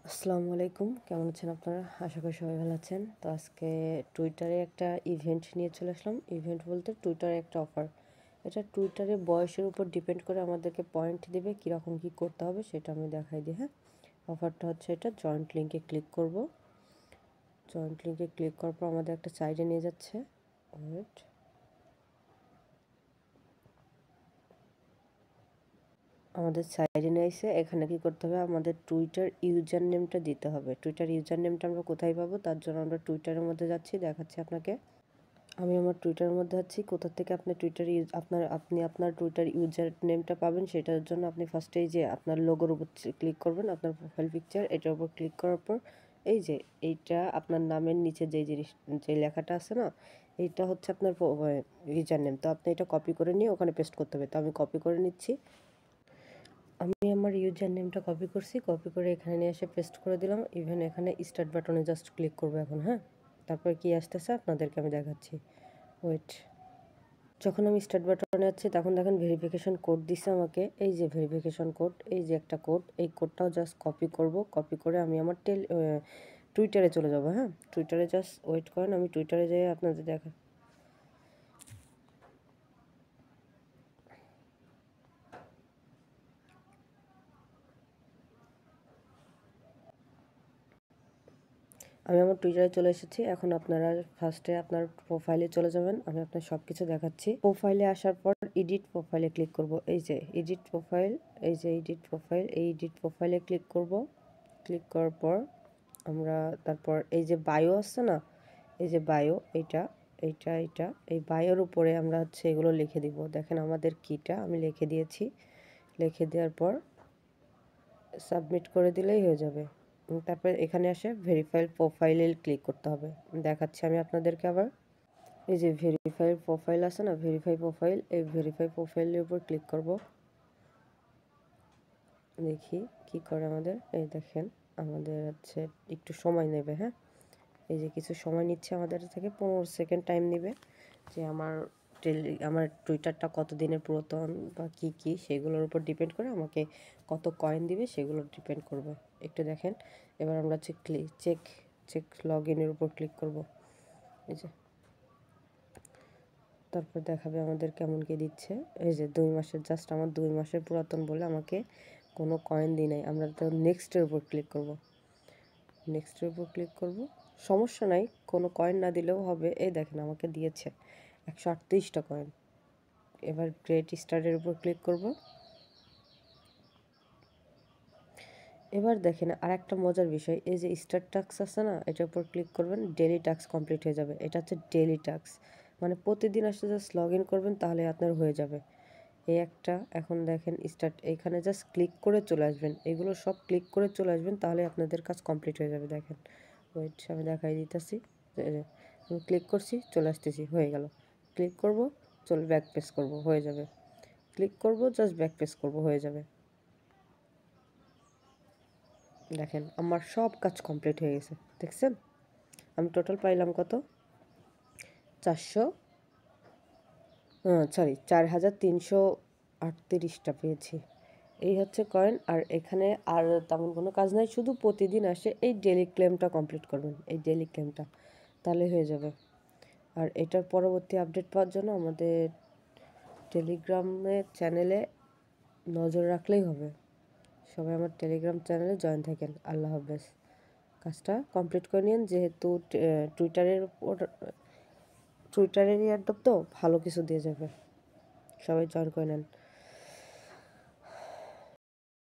আসসালামু আলাইকুম, কেমন আছেন আপনারা? আশা করি সবাই ভালো আছেন। তো আজকে টুইটারে একটা ইভেন্ট নিয়ে চলে আসলাম। ইভেন্ট বলতে টুইটারে একটা অফার। এটা টুইটারে বয়সের উপর ডিপেন্ড করে আমাদেরকে পয়েন্ট দেবে, কীরকম কী করতে হবে সেটা আমি দেখাই দিই। হ্যাঁ, অফারটা হচ্ছে এটা। জয়েন্ট লিঙ্কে ক্লিক করব। জয়েন্ট লিঙ্কে ক্লিক করার পর আমাদের একটা সাইটে নিয়ে যাচ্ছে। ওয়েট, আমাদের সাইডে নিয়ে এসে এখানে কী করতে হবে, আমাদের টুইটার ইউজার নেমটা দিতে হবে। টুইটার ইউজার নেমটা আমরা কোথায় পাবো, তার জন্য আমরা টুইটারের মধ্যে যাচ্ছি, দেখাচ্ছি আপনাকে। আমি আমার টুইটারের মধ্যে আছি। কোথা থেকে আপনি টুইটার আপনি আপনার টুইটার ইউজার নেমটা পাবেন, সেটার জন্য আপনি ফার্স্টেই যে আপনার লোগোর উপর ক্লিক করবেন, আপনার প্রোফাইল পিকচার, এটার উপর ক্লিক করার পর এই যে এইটা আপনার নামের নিচে যে লেখাটা আছে না, এইটা হচ্ছে আপনার ইউজার নেম। তো আপনি এটা কপি করে নিয়ে ওখানে পেস্ট করতে হবে। তো আমি কপি করে নিচ্ছি। আমি আমার ইউজার নেমটা কপি করছি, কপি করে এখানে নিয়ে এসে পেস্ট করে দিলাম। ইভেন এখানে স্টার্ট বাটনে জাস্ট ক্লিক করবো এখন। হ্যাঁ, তারপর কি আসতেছে আপনাদেরকে আমি দেখাচ্ছি। ওয়েট, যখন আমি স্টার্ট বাটনে যাচ্ছি তখন দেখেন ভেরিফিকেশন কোড দিছে আমাকে। এই যে ভেরিফিকেশন কোড, এই যে একটা কোড, এই কোডটাও জাস্ট কপি করব। কপি করে আমি আমার টুইটারে চলে যাব। হ্যাঁ, টুইটারে জাস্ট ওয়েট করেন, আমি টুইটারে যেয়ে আপনাদের দেখা। আমি আমার টুইটারে চলে এসেছি। এখন আপনারা ফার্স্টে আপনার প্রোফাইলে চলে যাবেন। আমি আপনার সব কিছু দেখাচ্ছি। প্রোফাইলে আসার পর এডিট প্রোফাইলে ক্লিক করব। এই যে এডিট প্রোফাইল, এই যে এডিট প্রোফাইল, এই এডিট প্রোফাইলে ক্লিক করব। ক্লিক করার পর আমরা তারপর এই যে বায়ো আছে না, এই যে বায়ো, এইটা এই বায়োর উপরে আমরা হচ্ছে এগুলো লিখে দিব। দেখেন আমাদের কিটা আমি লিখে দিয়েছি। লিখে দেওয়ার পর সাবমিট করে দিলেই হয়ে যাবে। তারপর এখানে আসে ভেরিফাইড প্রোফাইলে ক্লিক করতে হবে। দেখাচ্ছি আমি আপনাদেরকে আবার। এই যে ভেরিফাইড প্রোফাইল আছে না, ভেরিফাই প্রোফাইল, এই ভেরিফাই প্রোফাইলের উপর ক্লিক করব। দেখি কি করে আমাদের। এই দেখেন আমাদের হচ্ছে একটু সময় নেবে। হ্যাঁ, এই যে কিছু সময় নিচ্ছে আমাদের থেকে, 15 সেকেন্ড টাইম নেবে। যে আমার টুইটারটা কত দিনের পুরাতন বা কী সেগুলোর উপর ডিপেন্ড করে আমাকে কত কয়েন দিবে, সেগুলো ডিপেন্ড করবে। একটু দেখেন। এবার আমরা চেক লগ ইনের উপর ক্লিক করব। এই যে তারপর দেখাবে আমাদের কেমন কি দিচ্ছে। এই যে 2 মাসের, জাস্ট আমার 2 মাসের পুরাতন বলে আমাকে কোনো কয়েন দিই নাই। আমরা তো নেক্সটের উপর ক্লিক করব। নেক্সটের উপর ক্লিক করব, সমস্যা নাই, কোনো কয়েন না দিলেও হবে। এই দেখেন আমাকে দিয়েছে 138টা কয়েন। এবার গ্রেট স্টারের উপর ক্লিক করব। এবার দেখেন আর একটা মজার বিষয়, এই যে স্টার টাস্ক আছে না, এটার উপর ক্লিক করবেন, ডেলি টাস্ক কমপ্লিট হয়ে যাবে। এটা হচ্ছে ডেলি টাস্ক, মানে প্রতিদিন আসলে জাস্ট লগ ইন করবেন তাহলে আপনার হয়ে যাবে। এই একটা, এখন দেখেন স্টার্ট, এখানে জাস্ট ক্লিক করে চলে আসবেন। এগুলো সব ক্লিক করে চলে আসবেন, তাহলে আপনাদের কাজ কমপ্লিট হয়ে যাবে। দেখেন ওয়েট, আমি দেখাই দিতেছি। আমি ক্লিক করছি, চলে আসতেছি, হয়ে গেল। ক্লিক করব, ব্যাক প্রেস করব, হয়ে যাবে। ক্লিক করব, জাস্ট ব্যাক প্রেস করব, হয়ে যাবে। দেখেন আমার সব কাজ কমপ্লিট হয়ে গেছে। দেখছেন আমি টোটাল পাইলাম কত, 400 সরি 4338টা পেয়েছি। এই হচ্ছে কয়েন। আর এখানে আর তেমন কোনো কাজ নাই, শুধু প্রতিদিন আসে এই ডেলি ক্লেমটা কমপ্লিট করবেন, এই ডেলি ক্লেমটা, তাহলে হয়ে যাবে। আর এটার পরবর্তী আপডেট পাওয়ার জন্য আমাদের টেলিগ্রামের চ্যানেলে নজর রাখলেই হবে। সবাই আমার টেলিগ্রাম চ্যানেলে জয়েন থাকেন। আল্লাহ হাফেজ। কাজটা কমপ্লিট করে নিন, যেহেতু টুইটারের এয়ারড্রপ তো ভালো কিছু দিয়ে যাবে। সবাই জয়েন করে নেন।